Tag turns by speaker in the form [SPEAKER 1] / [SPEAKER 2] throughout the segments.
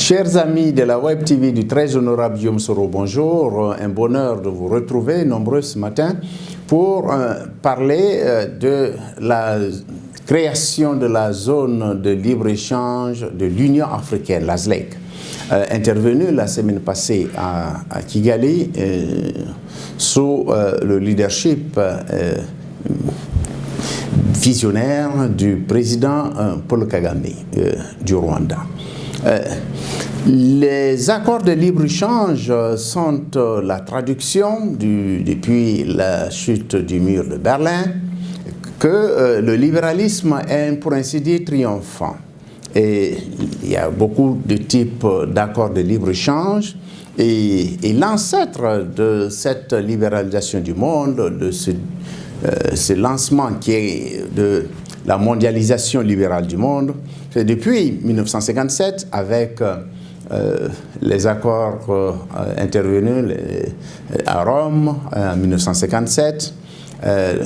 [SPEAKER 1] Chers amis de la Web TV du très honorable Guillaume Soro, bonjour. Un bonheur de vous retrouver nombreux ce matin pour parler de la création de la zone de libre-échange de l'Union africaine, la ZLEC. Intervenue la semaine passée à Kigali sous le leadership visionnaire du président Paul Kagame du Rwanda. Les accords de libre-échange sont la traduction depuis la chute du mur de Berlin que le libéralisme est pour ainsi dire triomphant. Et il y a beaucoup de types d'accords de libre-échange et l'ancêtre de cette libéralisation du monde, de ce lancement qui est de la mondialisation libérale du monde, c'est depuis 1957 avec les accords intervenus à Rome en 1957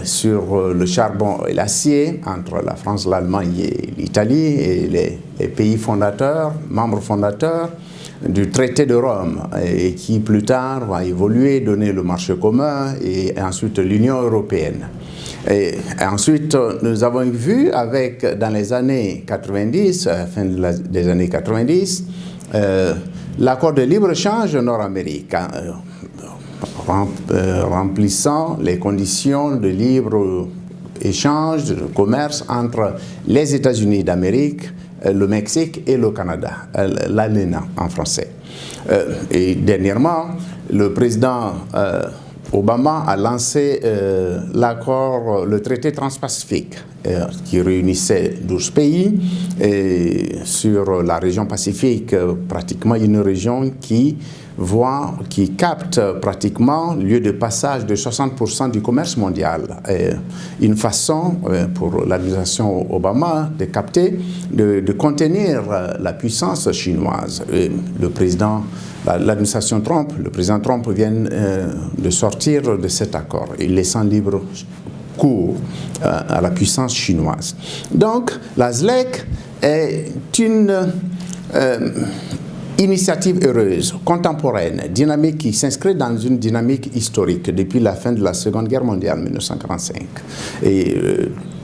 [SPEAKER 1] sur le charbon et l'acier entre la France, l'Allemagne et l'Italie et les pays fondateurs, membres fondateurs du traité de Rome et qui plus tard va évoluer, donner le marché commun et ensuite l'Union européenne. Et ensuite, nous avons vu dans les années 90, fin des années 90, l'accord de libre-échange nord-américain, remplissant les conditions de libre-échange, de commerce entre les États-Unis d'Amérique, le Mexique et le Canada, l'ALENA en français. Et dernièrement, le président Obama a lancé le traité transpacifique qui réunissait 12 pays sur la région Pacifique, pratiquement une région qui capte pratiquement lieu de passage de 60% du commerce mondial. Une façon pour l'administration Obama de capter, de contenir la puissance chinoise. L'administration Trump, le président Trump vient de sortir de cet accord, laissant libre cours à la puissance chinoise. Donc, la ZLEC est une initiative heureuse, contemporaine, dynamique qui s'inscrit dans une dynamique historique depuis la fin de la Seconde Guerre mondiale, 1945. Et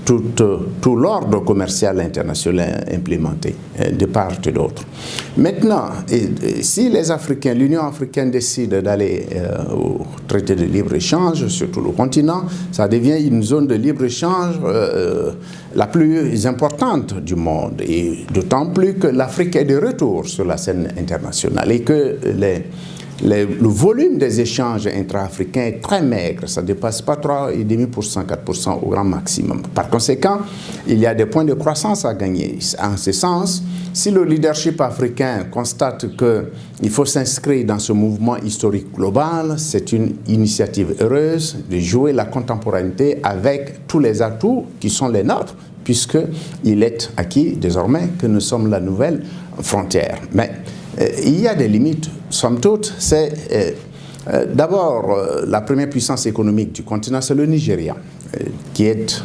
[SPEAKER 1] tout l'ordre commercial international est implémenté de part et d'autre. Maintenant, si les Africains, l'Union africaine décide d'aller au traité de libre-échange sur tout le continent, ça devient une zone de libre-échange la plus importante du monde. Et d'autant plus que l'Afrique est de retour sur la scène internationale et que le volume des échanges intra-africains est très maigre, ça ne dépasse pas 3,5%, 4% au grand maximum. Par conséquent, il y a des points de croissance à gagner. En ce sens, si le leadership africain constate qu'il faut s'inscrire dans ce mouvement historique global, c'est une initiative heureuse de jouer la contemporanéité avec tous les atouts qui sont les nôtres, puisqu'il est acquis désormais que nous sommes la nouvelle frontière. Mais il y a des limites, somme toute. D'abord, la première puissance économique du continent, c'est le Nigeria, qui est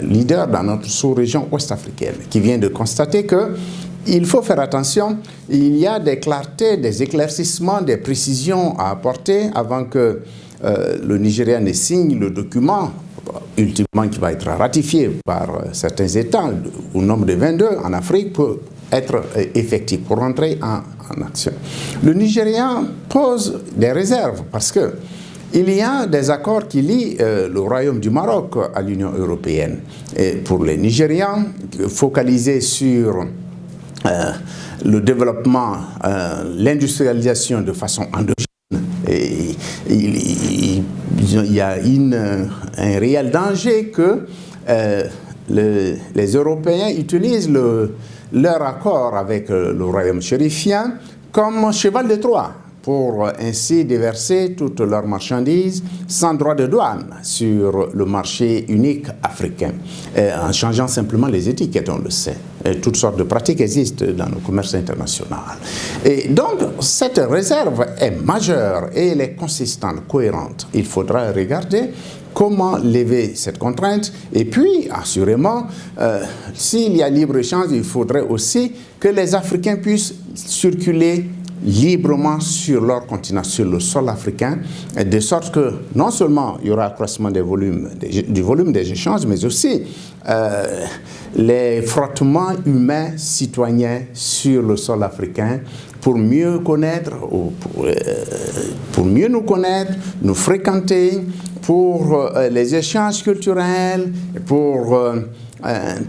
[SPEAKER 1] leader dans notre sous-région ouest-africaine, qui vient de constater qu'il faut faire attention. Il y a des clartés, des éclaircissements, des précisions à apporter avant que le Nigeria ne signe le document ultimement qui va être ratifié par certains États, au nombre de 22 en Afrique, pour être effectif, pour rentrer en action. Le Nigeria pose des réserves parce qu'il y a des accords qui lient le Royaume du Maroc à l'Union européenne. Et pour les Nigérians, focalisés sur le développement, l'industrialisation de façon endogène, et il y a un réel danger que les Européens utilisent leur accord avec le royaume chérifien comme cheval de Troie pour ainsi déverser toutes leurs marchandises sans droit de douane sur le marché unique africain, en changeant simplement les étiquettes, on le sait. Toutes sortes de pratiques existent dans le commerce international. Et donc, cette réserve est majeure et elle est consistante, cohérente. Il faudra regarder comment lever cette contrainte. Et puis, assurément, s'il y a libre-échange, il faudrait aussi que les Africains puissent circuler librement sur leur continent, sur le sol africain, de sorte que non seulement il y aura accroissement du volume des échanges, mais aussi les frottements humains citoyens sur le sol africain pour mieux connaître, pour mieux nous connaître, nous fréquenter, pour les échanges culturels, pour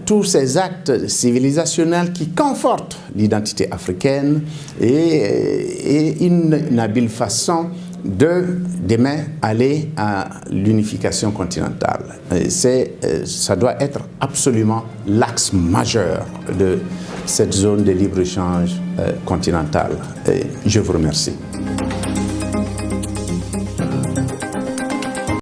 [SPEAKER 1] tous ces actes civilisationnels qui confortent l'identité africaine et une habile façon de demain aller à l'unification continentale. Ça doit être absolument l'axe majeur de cette zone de libre-échange continentale. Je vous remercie.